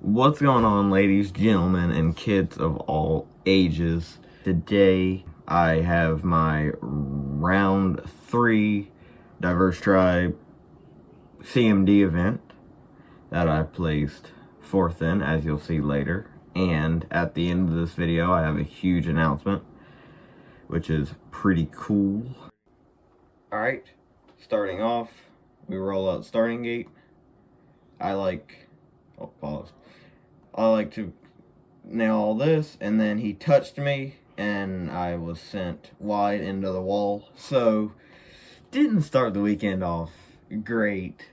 What's going on, ladies, gentlemen, and kids of all ages? Today I have my round 3 Diverse Tribe CMD event that I placed 4th in, as you'll see later. And at the end of this video I have a huge announcement, which is pretty cool. Alright, starting off, we roll out starting gate. I like to nail all this, and then he touched me and I was sent wide into the wall. So didn't start the weekend off great,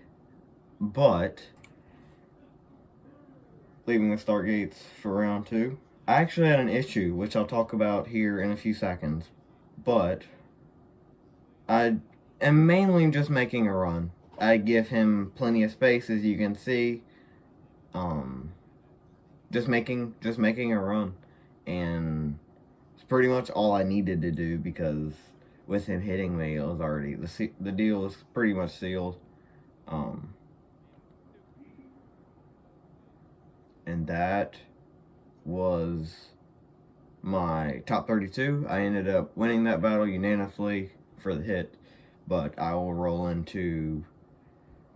but leaving the start gates for round 2. I actually had an issue, which I'll talk about here in a few seconds, but I am mainly just making a run. I give him plenty of space, as you can see. Just making a run, and it's pretty much all I needed to do, because with him hitting me, it was already the deal was pretty much sealed. And that was my top 32. I ended up winning that battle unanimously for the hit, but I will roll into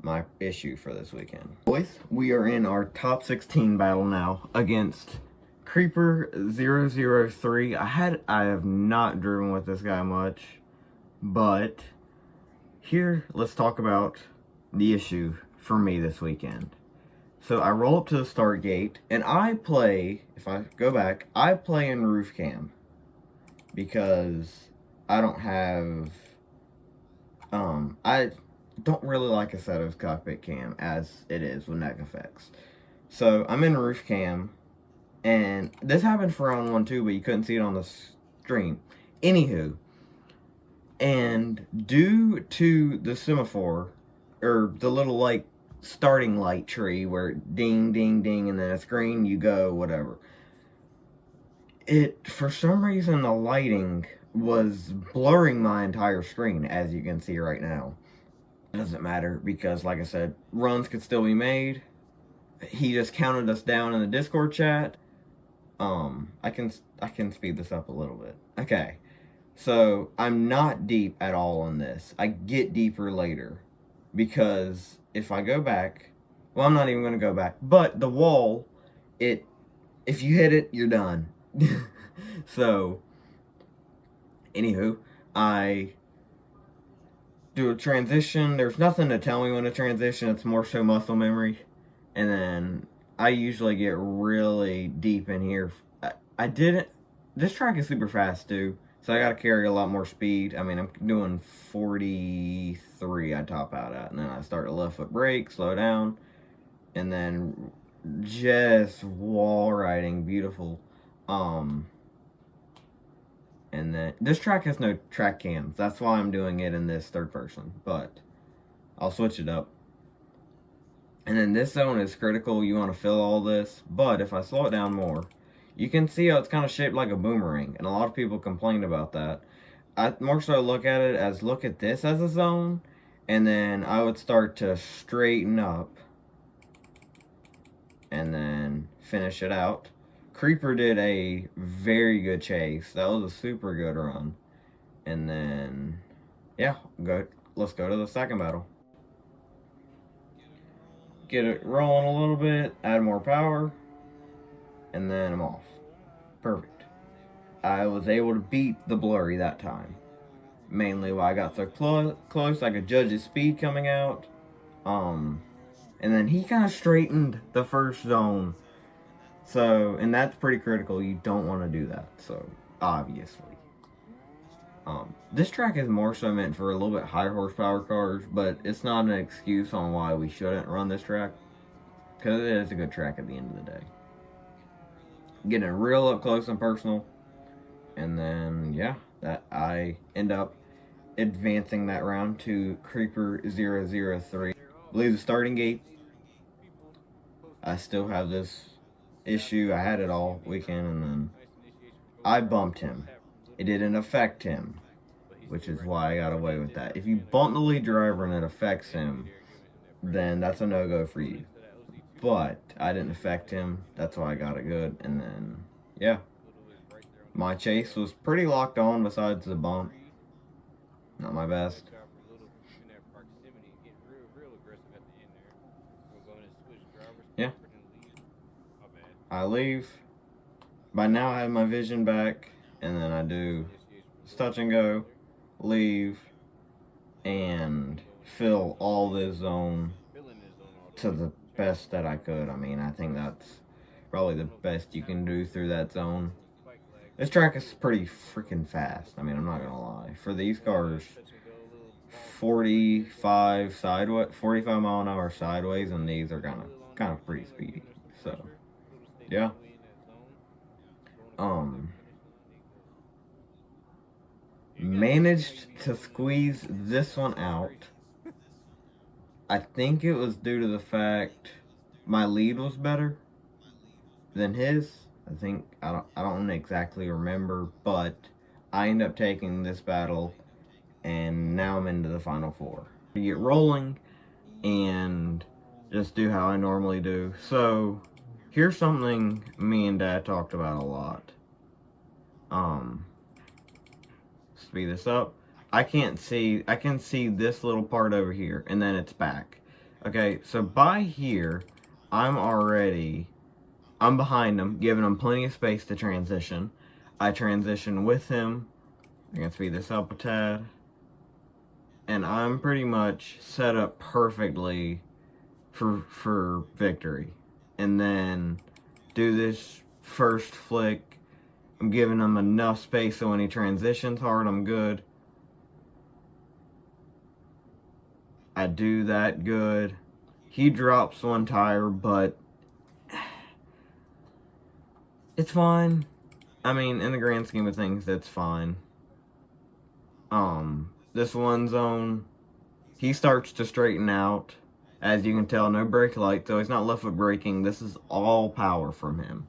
my issue for this weekend. Boys, we are in our top 16 battle now against Creeper 003. I have not driven with this guy much, but here, let's talk about the issue for me this weekend. So I roll up to the start gate, and I play, if I go back, I play in roof cam because I don't have, I don't really like Assetto's cockpit cam as it is with neck effects. So I'm in roof cam, and this happened for round 1 too, but you couldn't see it on the stream. Anywho, and due to the semaphore, or the little like starting light tree where ding ding ding and then it's green, you go, whatever, it, for some reason, the lighting was blurring my entire screen, as you can see right now. It doesn't matter, because like I said, runs could still be made. He just counted us down in the Discord chat. I can speed this up a little bit. Okay, so I'm not deep at all on this. I get deeper later, because if I go back, well, I'm not even going to go back, but the wall, if you hit it, you're done. So, anywho, I do a transition. There's nothing to tell me when to transition. It's more so muscle memory. And then I usually get really deep in here. I didn't. This track is super fast too, so I got to carry a lot more speed. I mean, I'm doing 43 I top out at, and then I start a left foot brake, slow down, and then just wall riding, beautiful. And then this track has no track cams. That's why I'm doing it in this third person, but I'll switch it up. And then this zone is critical. You want to fill all this, but if I slow it down more, you can see how it's kind of shaped like a boomerang, and a lot of people complained about that. I more so look at it as, look at this as a zone, and then I would start to straighten up and then finish it out. Creeper did a very good chase. That was a super good run. And then, yeah, let's go to the second battle. Get it rolling a little bit, add more power, and then I'm off. Perfect. I was able to beat the blurry that time. Mainly why I got so close, I could judge his speed coming out. And then he kind of straightened the first zone. So, and that's pretty critical. You don't want to do that, so, obviously. This track is more so meant for a little bit higher horsepower cars, but it's not an excuse on why we shouldn't run this track, because it is a good track at the end of the day. Getting real up close and personal, and then, yeah, that I end up advancing that round to Creeper 003. Leave the starting gate. I still have this issue. I had it all weekend, and then I bumped him. It didn't affect him, which is why I got away with that. If you bump the lead driver and it affects him, then that's a no-go for you. but I didn't affect him. That's why I got it good. And then, yeah. My chase was pretty locked on besides the bump. Not my best. Yeah. I leave. By now I have my vision back. And then I do touch and go, leave, and fill all this zone to the best that I could. I mean, I think that's probably the best you can do through that zone. This track is pretty freaking fast. I mean, I'm not gonna lie. For these cars, 45 mile an hour sideways, and these are kind of pretty speedy. So, yeah. Managed to squeeze this one out. I think it was due to the fact my lead was better than his. I don't exactly remember, but I end up taking this battle, and now I'm into the final four. To get rolling and just do how I normally do. So here's something me and Dad talked about a lot. Speed this up. I can see this little part over here, and then it's back. Okay, so by here, I'm behind him, giving him plenty of space to transition. I transition with him. I can speed this up a tad. And I'm pretty much set up perfectly for victory. And then do this first flick. I'm giving him enough space so when he transitions hard, I'm good. I do that good. He drops one tire, but it's fine. I mean, in the grand scheme of things, that's fine. This one zone, he starts to straighten out. As you can tell, no brake light, so he's not left foot braking. This is all power from him.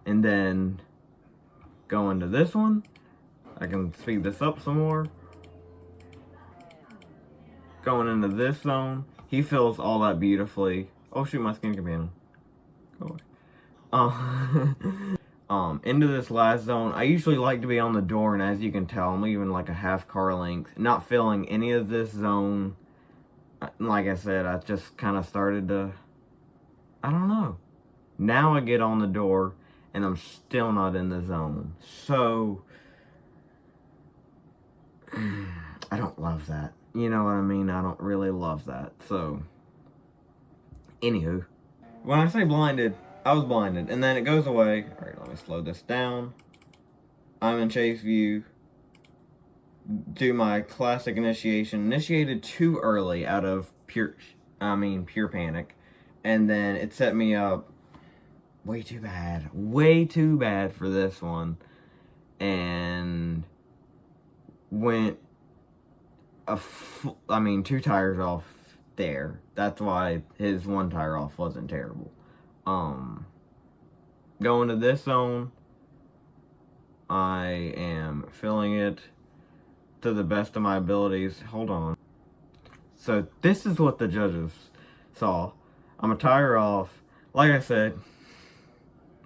And then go into this one. I can speed this up some more. Going into this zone, he fills all that beautifully. Oh shoot, my skin companion. Go away. Into this last zone, I usually like to be on the door, and as you can tell, I'm leaving like a half car length, not filling any of this zone. Like I said, I just kind of started to, I don't know. Now I get on the door, and I'm still not in the zone. So, I don't love that. You know what I mean? I don't really love that. So, anywho, when I say blinded, I was blinded, and then it goes away. All right, let me slow this down. I'm in chase view. Do my classic initiation. Initiated too early out of pure panic, and then it set me up way too bad for this one, and went 2 tires off there. That's why his 1 tire off wasn't terrible. Going to this zone, I am filling it to the best of my abilities. Hold on. So this is what the judges saw. I'm a tire off. Like I said,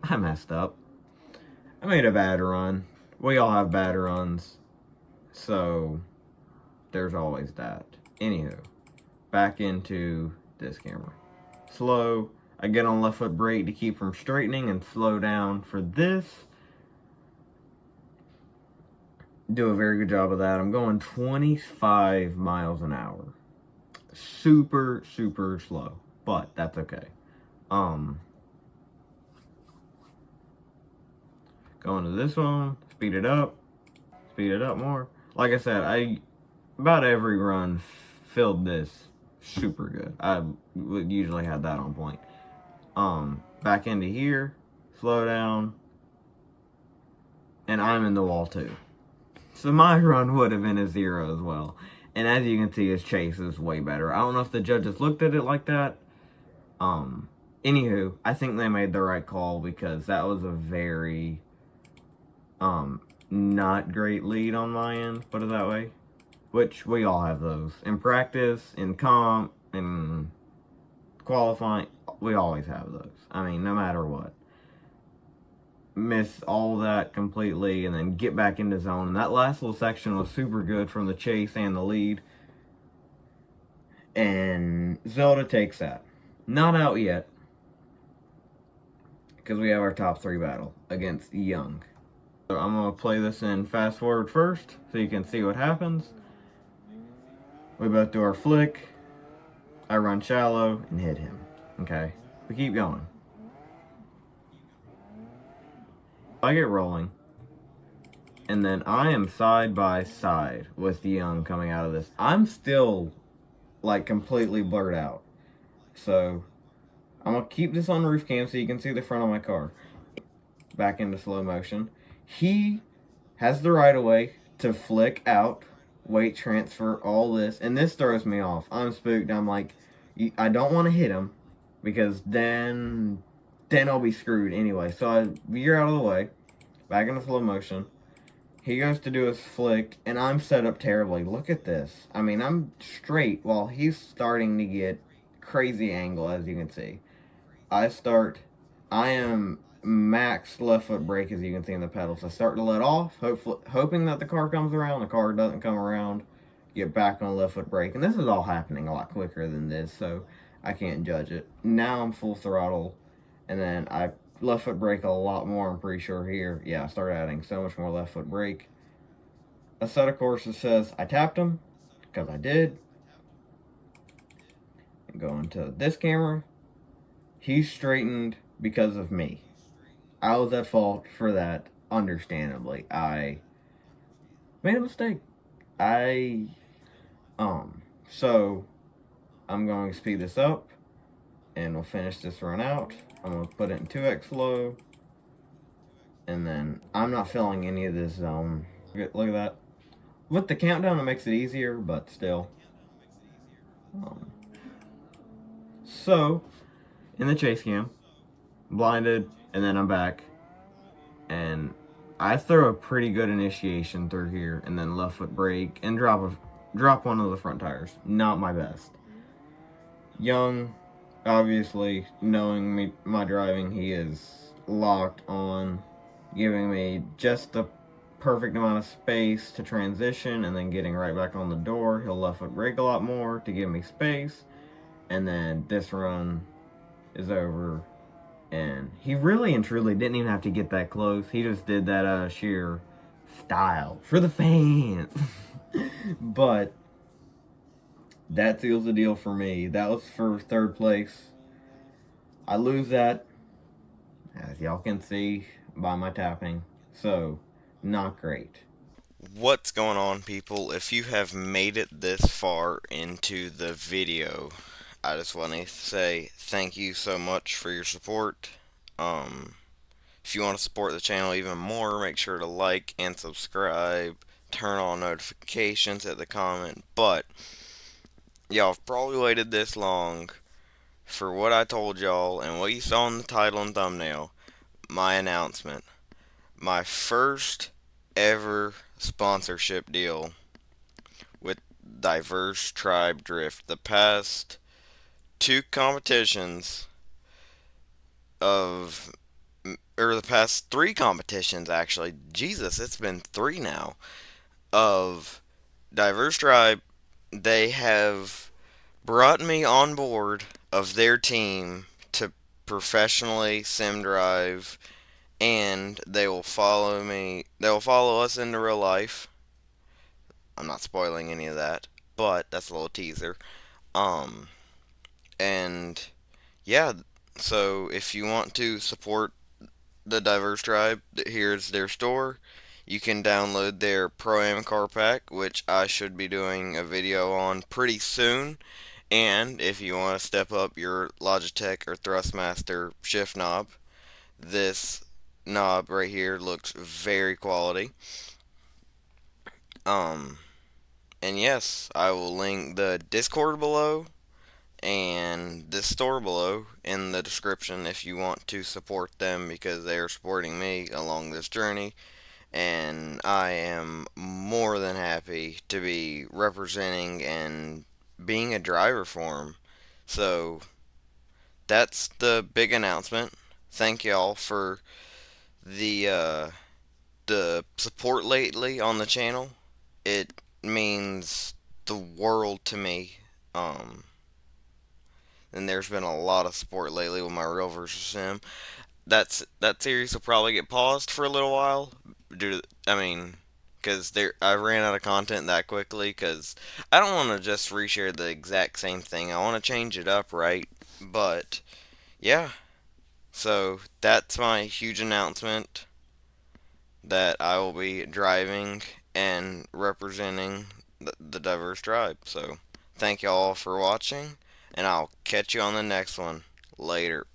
I messed up. I made a bad run. We all have bad runs. So there's always that. Anywho, back into this camera. Slow. I get on left foot brake to keep from straightening and slow down for this. Do a very good job of that. I'm going 25 miles an hour. Super, super slow. But that's okay. Going to this one, speed it up more. Like I said, about every run filled this super good. I would usually have that on point. Back into here, slow down, and I'm in the wall too. So my run would have been a 0 as well. And as you can see, his chase is way better. I don't know if the judges looked at it like that. Anywho, I think they made the right call because that was a very, not great lead on my end, put it that way. Which we all have those. In practice, in comp, in qualifying, we always have those. I mean, no matter what. Miss all that completely and then get back into zone. And that last little section was super good from the chase and the lead. And Zelda takes that. Not out yet, because we have our top 3 battle against Young. So I'm going to play this in fast forward first so you can see what happens. We both do our flick. I run shallow and hit him. Okay, we keep going. I get rolling. And then I am side by side with Young coming out of this. I'm still like completely blurred out. So I'm going to keep this on roof cam so you can see the front of my car. Back into slow motion. He has the right of way to flick out, weight transfer, all this. And this throws me off. I'm spooked. I'm like, I don't want to hit him because then I'll be screwed anyway. So I veer out of the way, back into slow motion. He goes to do his flick, and I'm set up terribly. Look at this. I mean, I'm straight while he's starting to get crazy angle, as you can see. I am max left foot brake, as you can see in the pedals. I start to let off, hoping that the car comes around. The car doesn't come around. Get back on left foot brake. And this is all happening a lot quicker than this, so I can't judge it. Now I'm full throttle, and then I left foot brake a lot more, I'm pretty sure here. Yeah, I started adding so much more left foot brake. A set of courses says I tapped him, because I did. And going to this camera, he's straightened because of me. I was at fault for that, understandably. I made a mistake. So I'm going to speed this up, and we'll finish this run out. I'm going to put it in 2x low, and then I'm not filling any of this zone. Look at that. With the countdown, it makes it easier, but still. So, in the chase cam, blinded, and then I'm back, and I throw a pretty good initiation through here, and then left foot brake, and drop one of the front tires. Not my best. Young, obviously, knowing my driving, he is locked on giving me just the perfect amount of space to transition and then getting right back on the door. He'll left foot brake a lot more to give me space, and then this run is over. And he really and truly didn't even have to get that close. He just did that out of sheer style for the fans. But that seals the deal for me. That was for 3rd place. I lose that, as y'all can see by my tapping. So, not great. What's going on, people? If you have made it this far into the video, I just want to say thank you so much for your support. If you want to support the channel even more, make sure to like and subscribe, turn on notifications, hit the comment. But y'all have probably waited this long for what I told y'all and what you saw in the title and thumbnail, my announcement. My first ever sponsorship deal with Diverse Tribe Drift. The past 2 competitions of, or the past 3 competitions actually, Jesus, it's been 3 now, of Diverse Tribe, they have brought me on board of their team to professionally sim drive, and they will follow us into real life. I'm not spoiling any of that, but that's a little teaser. Um, and yeah, so if you want to support the Diverse Tribe, here's their store. You can download their Pro-Am car pack, which I should be doing a video on pretty soon. And if you want to step up your Logitech or Thrustmaster shift knob, this knob right here looks very quality. Um, and yes, I will link the Discord below and this store below in the description if you want to support them, because they are supporting me along this journey, and I am more than happy to be representing and being a driver for them. So that's the big announcement. Thank y'all for the support lately on the channel. It means the world to me. Um, and there's been a lot of support lately with my real versus sim. That series will probably get paused for a little while due to, I mean, because there I ran out of content that quickly. Because I don't want to just reshare the exact same thing. I want to change it up, right? But yeah, so that's my huge announcement that I will be driving and representing the diverse tribe. So thank y'all for watching, and I'll catch you on the next one. Later.